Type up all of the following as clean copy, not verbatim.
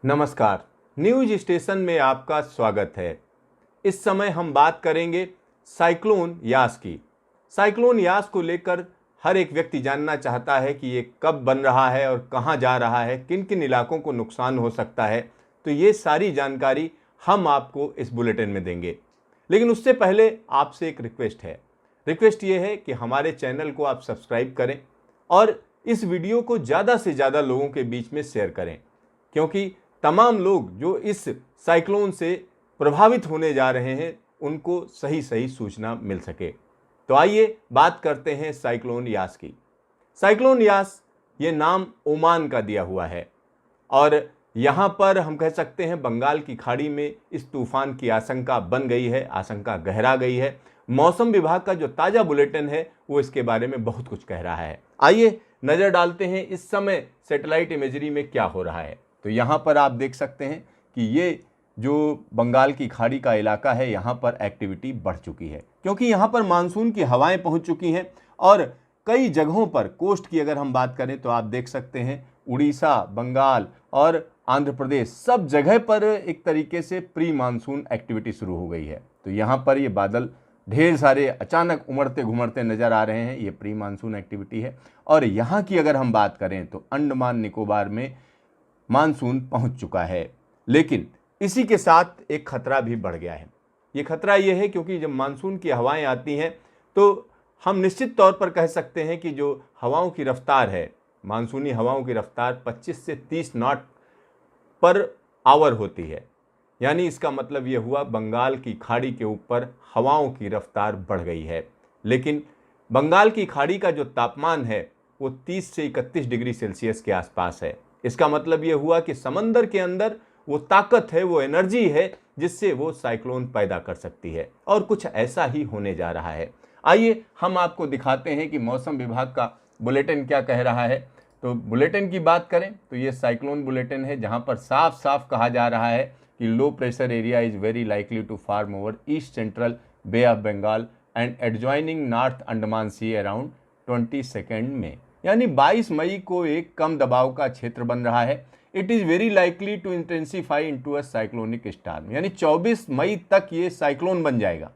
नमस्कार, news station में आपका स्वागत है। इस समय हम बात करेंगे साइक्लोन यास की। साइक्लोन यास को लेकर हर एक व्यक्ति जानना चाहता है कि ये कब बन रहा है और कहां जा रहा है, किन किन इलाकों को नुकसान हो सकता है। तो ये सारी जानकारी हम आपको इस बुलेटिन में देंगे। लेकिन उससे पहले आपसे एक रिक्वेस्ट है। रिक्वेस्ट ये है कि हमारे चैनल को आप सब्सक्राइब करें और इस वीडियो को ज़्यादा से ज़्यादा लोगों के बीच में शेयर करें, क्योंकि तमाम लोग जो इस साइक्लोन से प्रभावित होने जा रहे हैं उनको सही सही सूचना मिल सके। तो आइए बात करते हैं साइक्लोन यास की। साइक्लोन यास ये नाम ओमान का दिया हुआ है और यहाँ पर हम कह सकते हैं बंगाल की खाड़ी में इस तूफान की आशंका बन गई है, आशंका गहरा गई है। मौसम विभाग का जो ताज़ा बुलेटिन है वो इसके बारे में बहुत कुछ कह रहा है। आइए नज़र डालते हैं इस समय सैटेलाइट इमेजरी में क्या हो रहा है। तो यहाँ पर आप देख सकते हैं कि ये जो बंगाल की खाड़ी का इलाका है, यहाँ पर एक्टिविटी बढ़ चुकी है, क्योंकि यहाँ पर मानसून की हवाएं पहुँच चुकी हैं और कई जगहों पर कोस्ट की अगर हम बात करें तो आप देख सकते हैं उड़ीसा, बंगाल और आंध्र प्रदेश सब जगह पर एक तरीके से प्री मानसून एक्टिविटी शुरू हो गई है। तो यहाँ पर ये बादल ढेर सारे अचानक उमड़ते घुमड़ते नज़र आ रहे हैं, ये प्री मानसून एक्टिविटी है। और यहाँ की अगर हम बात करें तो अंडमान निकोबार में मानसून पहुंच चुका है, लेकिन इसी के साथ एक खतरा भी बढ़ गया है। ये खतरा ये है क्योंकि जब मानसून की हवाएं आती हैं तो हम निश्चित तौर पर कह सकते हैं कि जो हवाओं की रफ्तार है, मानसूनी हवाओं की रफ्तार 25 से 30 नॉट पर आवर होती है। यानी इसका मतलब ये हुआ बंगाल की खाड़ी के ऊपर हवाओं की रफ्तार बढ़ गई है। लेकिन बंगाल की खाड़ी का जो तापमान है वो 30 से 31 डिग्री सेल्सियस के आसपास है। इसका मतलब ये हुआ कि समंदर के अंदर वो ताकत है, वो एनर्जी है जिससे वो साइक्लोन पैदा कर सकती है, और कुछ ऐसा ही होने जा रहा है। आइए हम आपको दिखाते हैं कि मौसम विभाग का बुलेटिन क्या कह रहा है। तो बुलेटिन की बात करें तो ये साइक्लोन बुलेटिन है, जहां पर साफ साफ कहा जा रहा है कि low pressure area is very likely to form over east central Bay of Bengal and adjoining north Andaman sea around 22 में। यानी 22 मई को एक कम दबाव का क्षेत्र बन रहा है। It is very likely to intensify into a cyclonic storm, यानी 24 मई तक ये साइक्लोन बन जाएगा।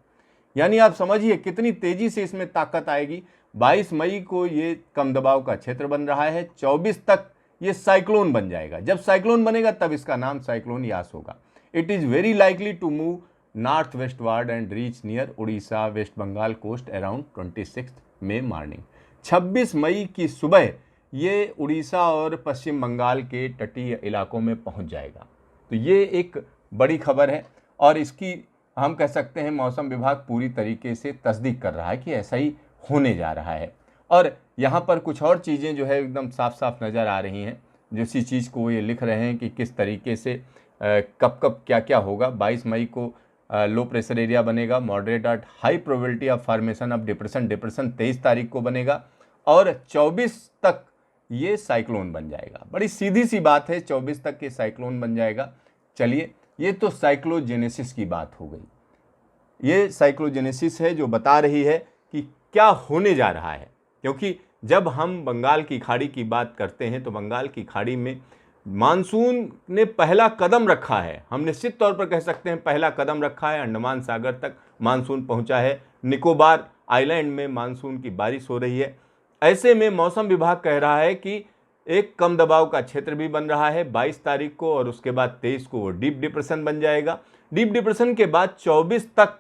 यानी आप समझिए कितनी तेजी से इसमें ताकत आएगी। 22 मई को ये कम दबाव का क्षेत्र बन रहा है, 24 तक ये साइक्लोन बन जाएगा। जब साइक्लोन बनेगा तब इसका नाम साइक्लोन यास होगा। It is very likely to move north westward and reach near Orissa west Bengal coast around 26 May morning. 26 मई की सुबह ये उड़ीसा और पश्चिम बंगाल के तटीय इलाकों में पहुंच जाएगा। तो ये एक बड़ी खबर है और इसकी हम कह सकते हैं मौसम विभाग पूरी तरीके से तस्दीक कर रहा है कि ऐसा ही होने जा रहा है। और यहाँ पर कुछ और चीज़ें जो है एकदम साफ साफ नज़र आ रही हैं, जिसी चीज़ को ये लिख रहे हैं कि किस तरीके से कब कब क्या क्या होगा। 22 मई को लो प्रेशर एरिया बनेगा, moderate at high probability of formation of depression 23 तारीख को बनेगा और 24 तक ये साइक्लोन बन जाएगा। बड़ी सीधी सी बात है, 24 तक ये साइक्लोन बन जाएगा। चलिए, ये तो साइक्लोजेनेसिस की बात हो गई। ये साइक्लोजेनेसिस है जो बता रही है कि क्या होने जा रहा है, क्योंकि जब हम बंगाल की खाड़ी की बात करते हैं तो बंगाल की खाड़ी में मानसून ने पहला कदम रखा है। हम निश्चित तौर पर कह सकते हैं पहला कदम रखा है। अंडमान सागर तक मानसून पहुंचा है, निकोबार आइलैंड में मानसून की बारिश हो रही है। ऐसे में मौसम विभाग कह रहा है कि एक कम दबाव का क्षेत्र भी बन रहा है 22 तारीख को, और उसके बाद 23 को वो डीप डिप्रेशन बन जाएगा। डीप डिप्रेशन के बाद 24 तक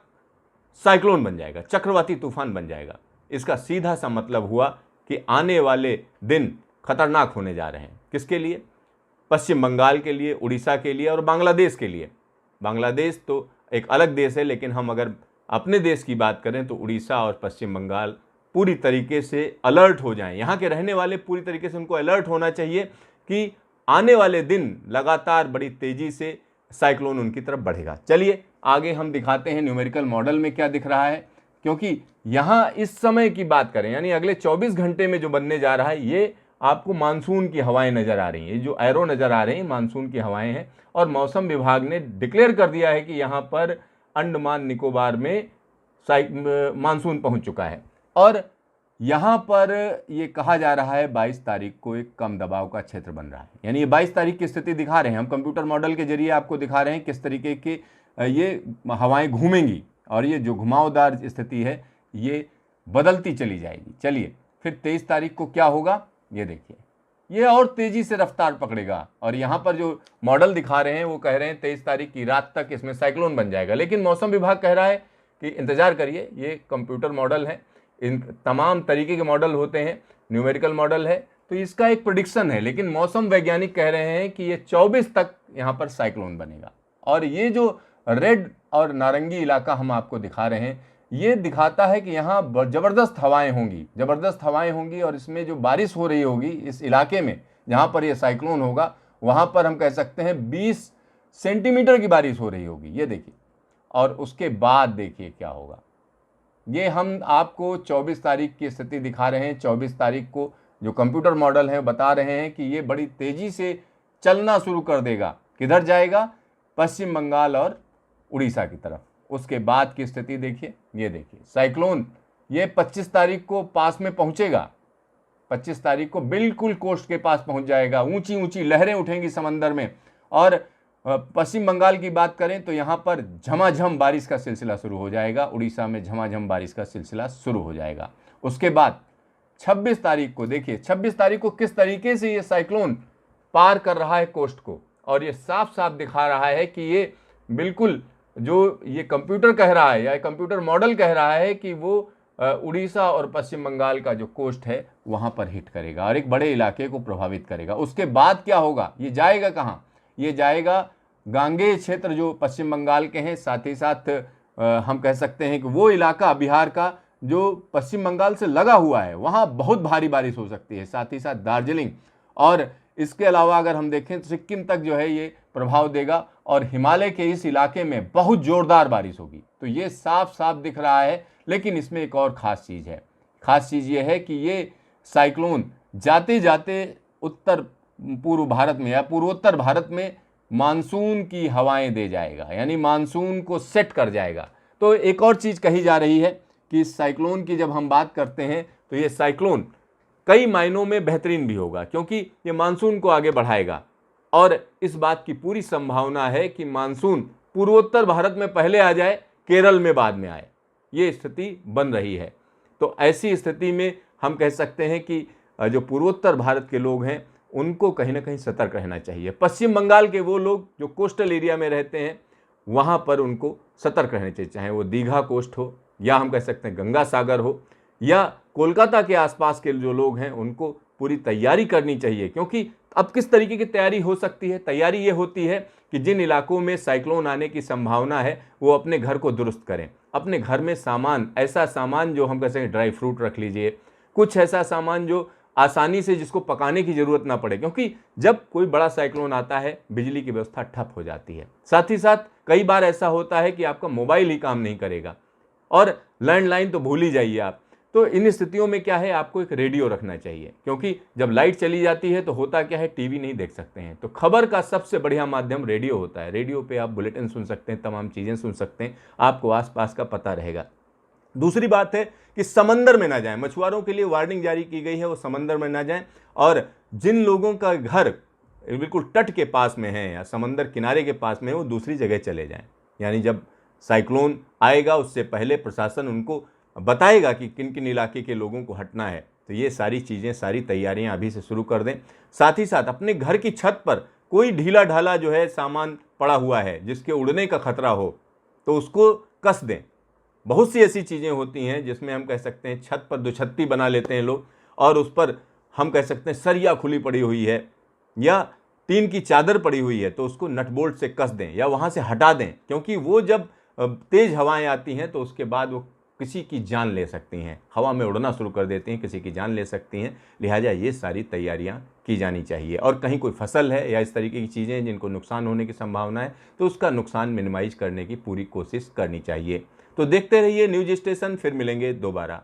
साइक्लोन बन जाएगा, चक्रवाती तूफान बन जाएगा। इसका सीधा सा मतलब हुआ कि आने वाले दिन खतरनाक होने जा रहे हैं। किसके लिए? पश्चिम बंगाल के लिए, उड़ीसा के लिए और बांग्लादेश के लिए। बांग्लादेश तो एक अलग देश है, लेकिन हम अगर अपने देश की बात करें तो उड़ीसा और पश्चिम बंगाल पूरी तरीके से अलर्ट हो जाएं। यहाँ के रहने वाले पूरी तरीके से उनको अलर्ट होना चाहिए कि आने वाले दिन लगातार बड़ी तेजी से साइक्लोन उनकी तरफ बढ़ेगा। चलिए आगे हम दिखाते हैं न्यूमेरिकल मॉडल में क्या दिख रहा है, क्योंकि यहाँ इस समय की बात करें यानी अगले 24 घंटे में जो बनने जा रहा है, ये आपको मानसून की हवाएं नज़र आ रही हैं। ये जो एरो नज़र आ रही हैं मानसून की हवाएं हैं, और मौसम विभाग ने डिक्लेयर कर दिया है कि यहाँ पर अंडमान निकोबार में मानसून पहुँच चुका है। और यहाँ पर ये कहा जा रहा है 22 तारीख को एक कम दबाव का क्षेत्र बन रहा है, यानी ये 22 तारीख की स्थिति दिखा रहे हैं हम कंप्यूटर मॉडल के जरिए आपको दिखा रहे हैं किस तरीके की ये हवाएं घूमेंगी और ये जो घुमावदार स्थिति है ये बदलती चली जाएगी। चलिए फिर 23 तारीख को क्या होगा ये देखिए, ये और तेजी से रफ्तार पकड़ेगा और यहाँ पर जो मॉडल दिखा रहे हैं वो कह रहे हैं 23 तारीख की रात तक इसमें साइक्लोन बन जाएगा, लेकिन मौसम विभाग कह रहा है कि इंतजार करिए, ये कंप्यूटर मॉडल है, इन तमाम तरीके के मॉडल होते हैं, न्यूमेरिकल मॉडल है, तो इसका एक प्रेडिक्शन है, लेकिन मौसम वैज्ञानिक कह रहे हैं कि ये 24 तक यहाँ पर साइक्लोन बनेगा। और ये जो रेड और नारंगी इलाका हम आपको दिखा रहे हैं ये दिखाता है कि यहाँ ज़बरदस्त हवाएं होंगी और इसमें जो बारिश हो रही होगी इस इलाके में जहाँ पर ये साइक्लोन होगा वहाँ पर हम कह सकते हैं 20 सेंटीमीटर की बारिश हो रही होगी, ये देखिए। और उसके बाद देखिए क्या होगा, ये हम आपको 24 तारीख की स्थिति दिखा रहे हैं। 24 तारीख को जो कंप्यूटर मॉडल है बता रहे हैं कि ये बड़ी तेज़ी से चलना शुरू कर देगा, किधर जाएगा, पश्चिम बंगाल और उड़ीसा की तरफ। उसके बाद की स्थिति देखिए, ये देखिए साइक्लोन ये 25 तारीख को पास में पहुंचेगा, 25 तारीख को बिल्कुल कोस्ट के पास पहुंच जाएगा, ऊंची ऊंची लहरें उठेंगी समंदर में। और पश्चिम बंगाल की बात करें तो यहाँ पर झमाझम बारिश का सिलसिला शुरू हो जाएगा, उड़ीसा में झमाझम बारिश का सिलसिला शुरू हो जाएगा। उसके बाद 26 तारीख को देखिए, 26 तारीख को किस तरीके से ये साइक्लोन पार कर रहा है कोस्ट को, और ये साफ साफ दिखा रहा है कि ये बिल्कुल जो ये कंप्यूटर कह रहा है या कंप्यूटर मॉडल कह रहा है कि वो उड़ीसा और पश्चिम बंगाल का जो कोस्ट है वहाँ पर हिट करेगा और एक बड़े इलाके को प्रभावित करेगा। उसके बाद क्या होगा, ये जाएगा कहाँ, ये जाएगा गांगेय क्षेत्र जो पश्चिम बंगाल के हैं, साथ ही साथ हम कह सकते हैं कि वो इलाका बिहार का जो पश्चिम बंगाल से लगा हुआ है वहाँ बहुत भारी बारिश हो सकती है, साथ ही साथ दार्जिलिंग और इसके अलावा अगर हम देखें तो सिक्किम तक जो है ये प्रभाव देगा और हिमालय के इस इलाके में बहुत जोरदार बारिश होगी। तो ये साफ साफ दिख रहा है, लेकिन इसमें एक और ख़ास चीज़ है। ख़ास चीज़ ये है कि ये साइक्लोन जाते जाते उत्तर पूर्व भारत में या पूर्वोत्तर भारत में मानसून की हवाएं दे जाएगा, यानी मानसून को सेट कर जाएगा। तो एक और चीज़ कही जा रही है कि इस साइक्लोन की जब हम बात करते हैं तो ये साइक्लोन कई मायनों में बेहतरीन भी होगा, क्योंकि ये मानसून को आगे बढ़ाएगा और इस बात की पूरी संभावना है कि मानसून पूर्वोत्तर भारत में पहले आ जाए, केरल में बाद में आए, ये स्थिति बन रही है। तो ऐसी स्थिति में हम कह सकते हैं कि जो पूर्वोत्तर भारत के लोग हैं उनको कहीं ना कहीं सतर्क रहना चाहिए। पश्चिम बंगाल के वो लोग जो कोस्टल एरिया में रहते हैं वहाँ पर उनको सतर्क रहना चाहिए, चाहे वो दीघा कोस्ट हो या हम कह सकते हैं गंगा सागर हो या कोलकाता के आसपास के जो लोग हैं उनको पूरी तैयारी करनी चाहिए। क्योंकि अब किस तरीके की तैयारी हो सकती है, तैयारी ये होती है कि जिन इलाकों में साइक्लोन आने की संभावना है वो अपने घर को दुरुस्त करें, अपने घर में सामान, ऐसा सामान जो हम कह सकते हैं ड्राई फ्रूट रख लीजिए, कुछ ऐसा सामान जो आसानी से जिसको पकाने की ज़रूरत ना पड़े, क्योंकि जब कोई बड़ा साइक्लोन आता है बिजली की व्यवस्था ठप हो जाती है। साथ ही साथ कई बार ऐसा होता है कि आपका मोबाइल ही काम नहीं करेगा और लैंडलाइन तो भूल ही जाइए आप। तो इन स्थितियों में क्या है, आपको एक रेडियो रखना चाहिए, क्योंकि जब लाइट चली जाती है तो होता क्या है, टीवी नहीं देख सकते हैं, तो खबर का सबसे बढ़िया माध्यम रेडियो होता है। रेडियो पे आप बुलेटिन सुन सकते हैं, तमाम चीज़ें सुन सकते हैं, आपको आसपास का पता रहेगा। दूसरी बात है कि समंदर में ना जाएं, मछुआरों के लिए वार्निंग जारी की गई है, वो समंदर में ना जाएं। और जिन लोगों का घर बिल्कुल तट के पास में है या समंदर किनारे के पास में है वो दूसरी जगह चले जाएं। यानी जब साइक्लोन आएगा उससे पहले प्रशासन उनको बताएगा कि किन किन इलाके के लोगों को हटना है। तो ये सारी चीज़ें, सारी तैयारियां अभी से शुरू कर दें। साथ ही साथ अपने घर की छत पर कोई ढीला ढाला जो है सामान पड़ा हुआ है जिसके उड़ने का खतरा हो तो उसको कस दें। बहुत सी ऐसी चीज़ें होती हैं जिसमें हम कह सकते हैं छत पर दुछत्ती बना लेते हैं लोग और उस पर हम कह सकते हैं सरिया खुली पड़ी हुई है या टीन की चादर पड़ी हुई है, तो उसको नट बोल्ट से कस दें या वहाँ से हटा दें, क्योंकि वो जब तेज़ हवाएं आती हैं तो उसके बाद वो किसी की जान ले सकती हैं, हवा में उड़ना शुरू कर देती हैं, किसी की जान ले सकती हैं। लिहाजा ये सारी तैयारियां की जानी चाहिए। और कहीं कोई फसल है या इस तरीके की चीज़ें जिनको नुकसान होने की संभावना है तो उसका नुकसान मिनिमाइज करने की पूरी कोशिश करनी चाहिए। तो देखते रहिए न्यूज स्टेशन, फिर मिलेंगे दोबारा।